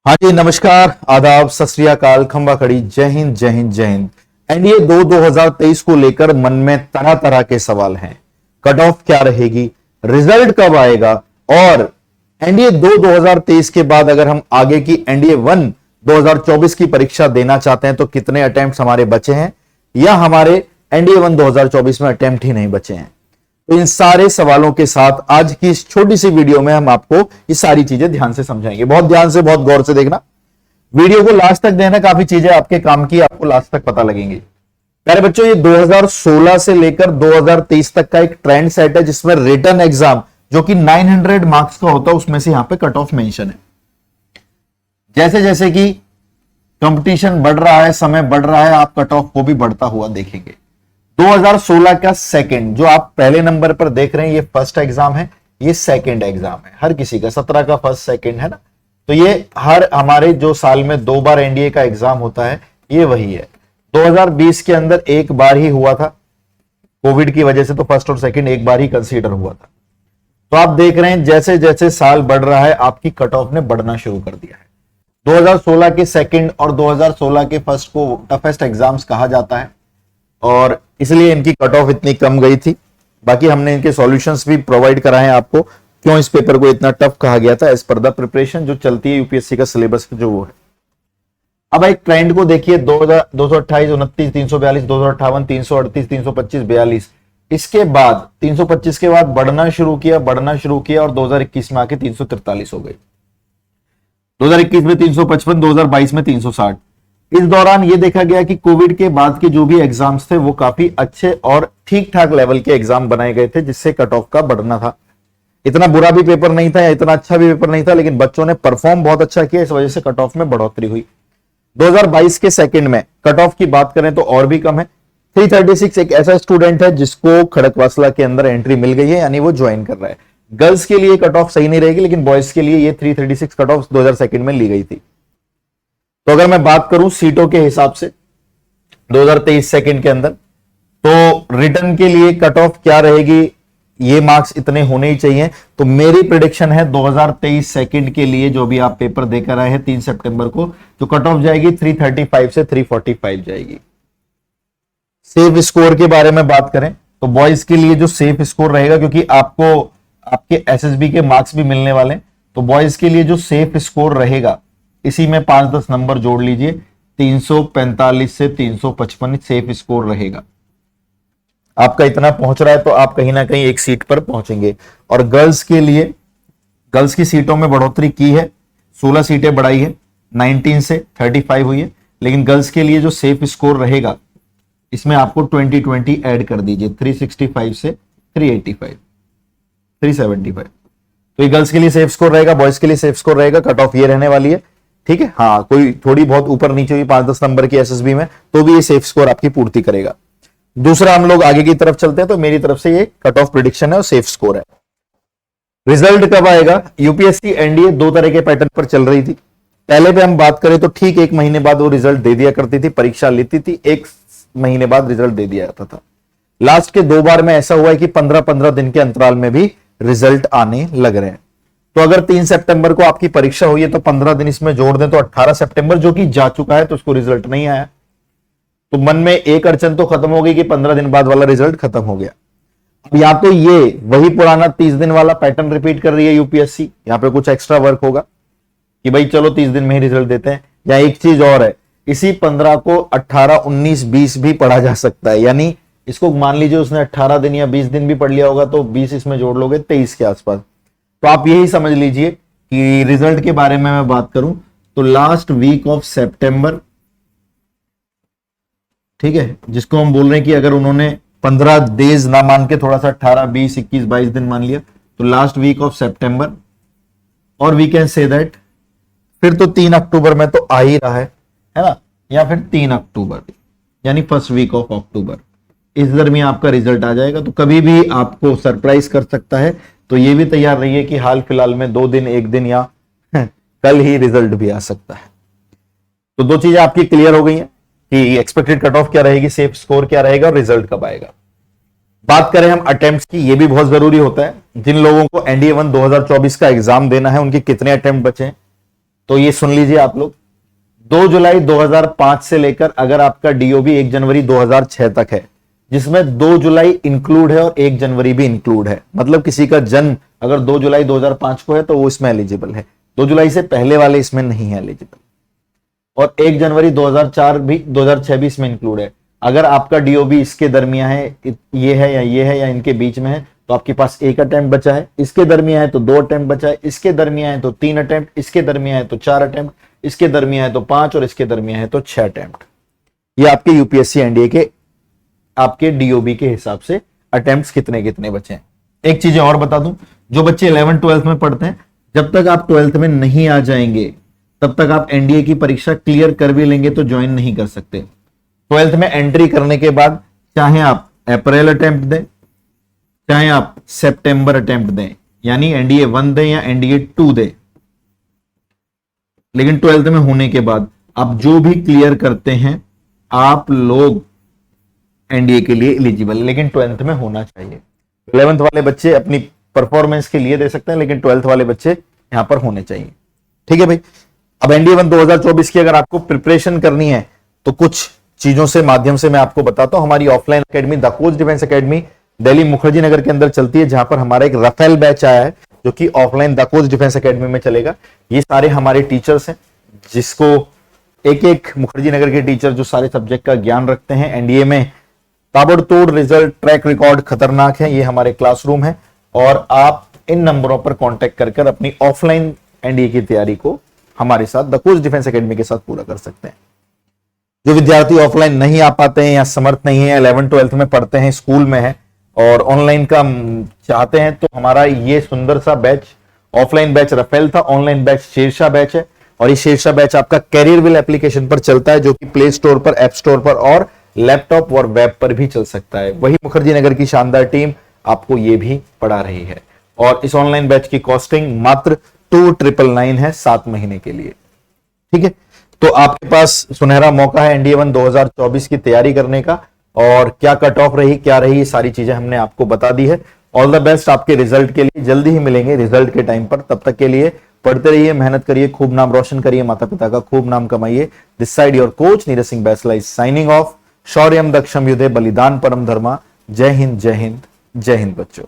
हाँ जी, नमस्कार, आदाब, सत श्री अकाल, खंबा खड़ी, जय हिंद जय हिंद जय हिंद। एनडीए 2023 को लेकर मन में तरह तरह के सवाल हैं। कट ऑफ क्या रहेगी, रिजल्ट कब आएगा, और एनडीए 2023 के बाद अगर हम आगे की एनडीए 1 2024 की परीक्षा देना चाहते हैं तो कितने अटेम्प्ट हमारे बचे हैं, या हमारे एनडीए 1 2024 में अटेम्प्ट ही नहीं बचे हैं। तो इन सारे सवालों के साथ आज की इस छोटी सी वीडियो में हम आपको ये सारी चीजें ध्यान से समझाएंगे। बहुत ध्यान से, बहुत गौर से देखना, वीडियो को लास्ट तक देना। काफी चीजें आपके काम की आपको लास्ट तक पता लगेंगी। प्यारे बच्चों, ये 2016 से लेकर 2023 तक का एक ट्रेंड सेट है जिसमें रिटन एग्जाम जो कि 900 मार्क्स का होता है उसमें से यहां पे कट ऑफ मेंशन है। जैसे जैसे कि कंपटीशन बढ़ रहा है, समय बढ़ रहा है, आप कट ऑफ को भी बढ़ता हुआ देखेंगे। 2016 का सेकंड जो आप पहले नंबर पर देख रहे हैं, ये फर्स्ट एग्जाम है, ये सेकंड एग्जाम है हर किसी का। 17 का फर्स्ट सेकंड है ना, तो ये हर हमारे जो साल में 2 बार एनडीए का एग्जाम होता है ये वही है। 2020 के अंदर एक बार ही हुआ था कोविड की वजह से, तो फर्स्ट और सेकंड एक बार ही कंसीडर हुआ था। तो आप देख रहे हैं जैसे जैसे साल बढ़ रहा है आपकी कट ऑफ ने बढ़ना शुरू कर दिया है। 2016 के सेकंड और 2016 के फर्स्ट को टफेस्ट एग्जाम्स कहा जाता है और इसलिए इनकी कट ऑफ इतनी कम गई थी। बाकी हमने इनके सॉल्यूशंस भी प्रोवाइड कराए हैं आपको, क्यों इस पेपर को इतना टफ कहा गया था एज पर द प्रिपरेशन जो चलती है यूपीएससी का सिलेबस जो वो है। अब एक ट्रेंड को देखिए, 228, 29, 342, 258, 338, 325, 42, इसके बाद 325 के बाद बढ़ना शुरू किया और 2021 में आके 343 हो गई। 2021 में 355, 2022 में 360। इस दौरान यह देखा गया कि कोविड के बाद के जो भी एग्जाम्स थे वो काफी अच्छे और ठीक ठाक लेवल के एग्जाम बनाए गए थे, जिससे कट ऑफ का बढ़ना था। इतना बुरा भी पेपर नहीं था या इतना अच्छा भी पेपर नहीं था, लेकिन बच्चों ने परफॉर्म बहुत अच्छा किया, इस वजह से कट ऑफ में बढ़ोतरी हुई। 2022 के सेकंड में कट ऑफ की बात करें तो और भी कम है। 336 एक ऐसा स्टूडेंट है जिसको खड़कवासला के अंदर एंट्री मिल गई है, यानी वो ज्वाइन कर रहा है। गर्ल्स के लिए कट ऑफ सही नहीं रहेगी, लेकिन बॉयज के लिए ये 336 कट ऑफ 2022 में ली गई थी। तो अगर मैं बात करूं सीटों के हिसाब से 2023 सेकंड के अंदर, तो रिटर्न के लिए कट ऑफ क्या रहेगी, ये मार्क्स इतने होने ही चाहिए। तो मेरी प्रेडिक्शन है 2023 सेकंड के लिए जो भी आप पेपर देकर आए हैं 3 सितंबर को, तो कट ऑफ जाएगी 335 से 345 जाएगी। सेफ स्कोर के बारे में बात करें तो बॉयज के लिए जो सेफ स्कोर रहेगा, क्योंकि आपको आपके एसएसबी के मार्क्स भी मिलने वाले, तो बॉयज के लिए जो सेफ स्कोर रहेगा इसी में 5-10 नंबर जोड़ लीजिए, 345 से 355 सेफ स्कोर रहेगा। आपका इतना पहुंच रहा है तो आप कहीं ना कहीं एक सीट पर पहुंचेंगे। और गर्ल्स के लिए, गर्ल्स की सीटों में बढ़ोतरी की है, 16 सीटें बढ़ाई है, 19 से 35 हुई है। लेकिन गर्ल्स के लिए जो सेफ स्कोर रहेगा इसमें आपको 2020 ऐड कर दीजिए, 365 से 385, 375। तो ये गर्ल्स के लिए सेफ स्कोर रहेगा, बॉयज के लिए सेफ स्कोर रहेगा। कट ऑफ ये रहने वाली है, ठीक है। हाँ, कोई थोड़ी बहुत ऊपर नीचे हुई 5-10 नंबर की एसएसबी में, तो भी ये सेफ स्कोर आपकी पूर्ति करेगा। दूसरा, हम लोग आगे की तरफ चलते हैं, तो मेरी तरफ से ये कट ऑफ प्रेडिक्शन है और सेफ स्कोर है। रिजल्ट कब आएगा? यूपीएससी एनडीए 2 तरह के पैटर्न पर चल रही थी। पहले पे हम बात करें तो ठीक 1 महीने बाद वो रिजल्ट दे दिया करती थी, परीक्षा लेती थी, 1 महीने बाद रिजल्ट दे दिया जाता था। लास्ट के 2 बार में ऐसा हुआ है कि 15-15 दिन के अंतराल में भी रिजल्ट आने लग रहे हैं। तो अगर 3 सितंबर को आपकी परीक्षा हुई है तो 15 दिन इसमें जोड़ दें तो 18 सितंबर जो कि जा चुका है, तो उसको रिजल्ट नहीं आया। तो मन में एक अड़चन तो खत्म हो गई कि 15 दिन बाद वाला रिजल्ट खत्म हो गया। अब या तो ये वही पुराना 30 दिन वाला पैटर्न रिपीट कर रही है यूपीएससी, यहां पे कुछ एक्स्ट्रा वर्क होगा कि भाई चलो 30 दिन में ही रिजल्ट देते हैं, या एक चीज और है, इसी 15 को 18, 19, 20 भी पढ़ा जा सकता है। यानी इसको मान लीजिए उसने 18 दिन या 20 दिन भी पढ़ लिया होगा, तो 20 इसमें जोड़ लोगे 23 के आसपास। तो आप यही समझ लीजिए कि रिजल्ट के बारे में मैं बात करूं तो लास्ट वीक ऑफ सितंबर, ठीक है, जिसको हम बोल रहे हैं कि अगर उन्होंने 15 डेज ना मान के थोड़ा सा 18, 20, 21, 22 दिन मान लिया, तो लास्ट वीक ऑफ सितंबर, और वी कैन से दैट फिर तो 3 अक्टूबर में तो आ ही रहा है ना, या फिर 3 अक्टूबर यानी फर्स्ट वीक ऑफ अक्टूबर, इस दरमियान आपका रिजल्ट आ जाएगा। तो कभी भी आपको सरप्राइज कर सकता है, तो ये भी तैयार रहिए कि हाल फिलहाल में 2 दिन, 1 दिन या कल ही रिजल्ट भी आ सकता है। तो 2 चीजें आपकी क्लियर हो गई हैं कि एक्सपेक्टेड कट ऑफ क्या रहेगी, सेफ स्कोर क्या रहेगा और रिजल्ट कब आएगा। बात करें हम अटेम्प्ट्स की, ये भी बहुत जरूरी होता है। जिन लोगों को एनडीए 1 2024 का एग्जाम देना है उनके कितने अटेम्प्ट बचे हैं, तो ये सुन लीजिए आप लोग, 2 जुलाई 2005 से लेकर अगर आपका डीओबी 1 जनवरी 2006 तक है, जिसमें 2 जुलाई इंक्लूड है और 1 जनवरी भी इंक्लूड है, मतलब किसी का जन्म अगर 2 जुलाई 2005 को है तो वो इसमें एलिजिबल है, 2 जुलाई से पहले वाले इसमें नहीं है एलिजिबल, और 1 जनवरी 2004 भी 2006 भी इसमें इंक्लूड है। अगर आपका डीओबी इसके दरमियान है, ये है या ये है या इनके बीच में है, तो आपके पास 1 अटेम्प्ट बचा है, इसके दरमियान है तो 2 अटेम्प्ट बचा है, इसके दरमियान है तो 3 अटेम्प्ट, इसके दरमियान है तो 4 अटेम्प्ट, इसके दरमियान है तो 5 और इसके दरमियान है तो 6 अटेम्प्ट। ये आपके यूपीएससी एनडीए के आपके डीओबी के हिसाब से अटेम्प्ट्स कितने कितने बचे हैं। एक चीज और बता दूं, जो बच्चे 11th 12th में पढ़ते हैं, जब तक आप 12th में नहीं आ जाएंगे तब तक आप एनडीए की परीक्षा क्लियर कर भी लेंगे तो ज्वाइन नहीं कर सकते। 12th में एंट्री करने के बाद चाहे आप अप्रैल अटेम्प्ट दें, चाहे आप सितंबर अटेम्प्ट दें, यानी एनडीए 1 दें या एनडीए 2 दें, लेकिन 12th में होने के बाद आप जो भी क्लियर करते हैं आप लोग एनडीए के लिए एलिजिबल, लेकिन 12th में होना चाहिए। 11th वाले बच्चे अपनी परफॉर्मेंस के लिए दे सकते हैं, लेकिन 12th वाले बच्चे यहां पर होने चाहिए। ठीक है भाई। अब एनडीए 1 2024 की अगर आपको प्रिपरेशन करनी है तो कुछ चीजों से माध्यम से मैं आपको बताता हूं। हमारी offline academy the coach defence academy Delhi Mukherjee Nagar के अंदर चलती है, जहां पर हमारा एक राफेल बैच आया है जो कि offline the coach defence academy में चलेगा। ये सारे हमारे टीचर्स हैं, जिसको एक एक मुखर्जी नगर के टीचर जो सारे सब्जेक्ट का ज्ञान रखते हैं। एनडीए में ताबड़तोड़ रिजल्ट, ट्रैक रिकॉर्ड खतरनाक है। ये हमारे क्लासरूम है और आप इन नंबरों पर कांटेक्ट कर कर अपनी ऑफलाइन एनडीए की तैयारी को हमारे साथ द कोच डिफेंस एकेडमी के साथ पूरा कर सकते हैं। जो विद्यार्थी ऑफलाइन नहीं आ पाते हैं या समर्थ नहीं है, 11th 12th में पढ़ते हैं, स्कूल में है और ऑनलाइन का चाहते हैं, तो हमारा ये सुंदर सा बैच, ऑफलाइन बैच राफेल था, ऑनलाइन बैच शेरशाह बैच है। और ये शेरशाह बैच आपका कैरियरविल एप्लीकेशन पर चलता है, जो कि प्ले स्टोर पर, ऐप स्टोर पर और लैपटॉप और वेब पर भी चल सकता है। वही मुखर्जी नगर की शानदार टीम आपको ये भी पढ़ा रही है। और इस ऑनलाइन बैच की कॉस्टिंग मात्र 2999 है 7 महीने के लिए। ठीक है, तो आपके पास सुनहरा मौका है एनडीए 1 2024 की तैयारी करने का। और क्या कट ऑफ रही, क्या रही, ये सारी चीजें हमने आपको बता दी है। ऑल द बेस्ट आपके रिजल्ट के लिए। जल्दी ही मिलेंगे रिजल्ट के टाइम पर, तब तक के लिए पढ़ते रहिए, मेहनत करिए, खूब नाम रोशन करिए, माता पिता का खूब नाम कमाइए। This side your coach Neeraj Singh Baisla is signing off. शौर्यम दक्षम युधे बलिदान परम धर्मा। जय हिंद, जय हिंद, जय हिंद बच्चों।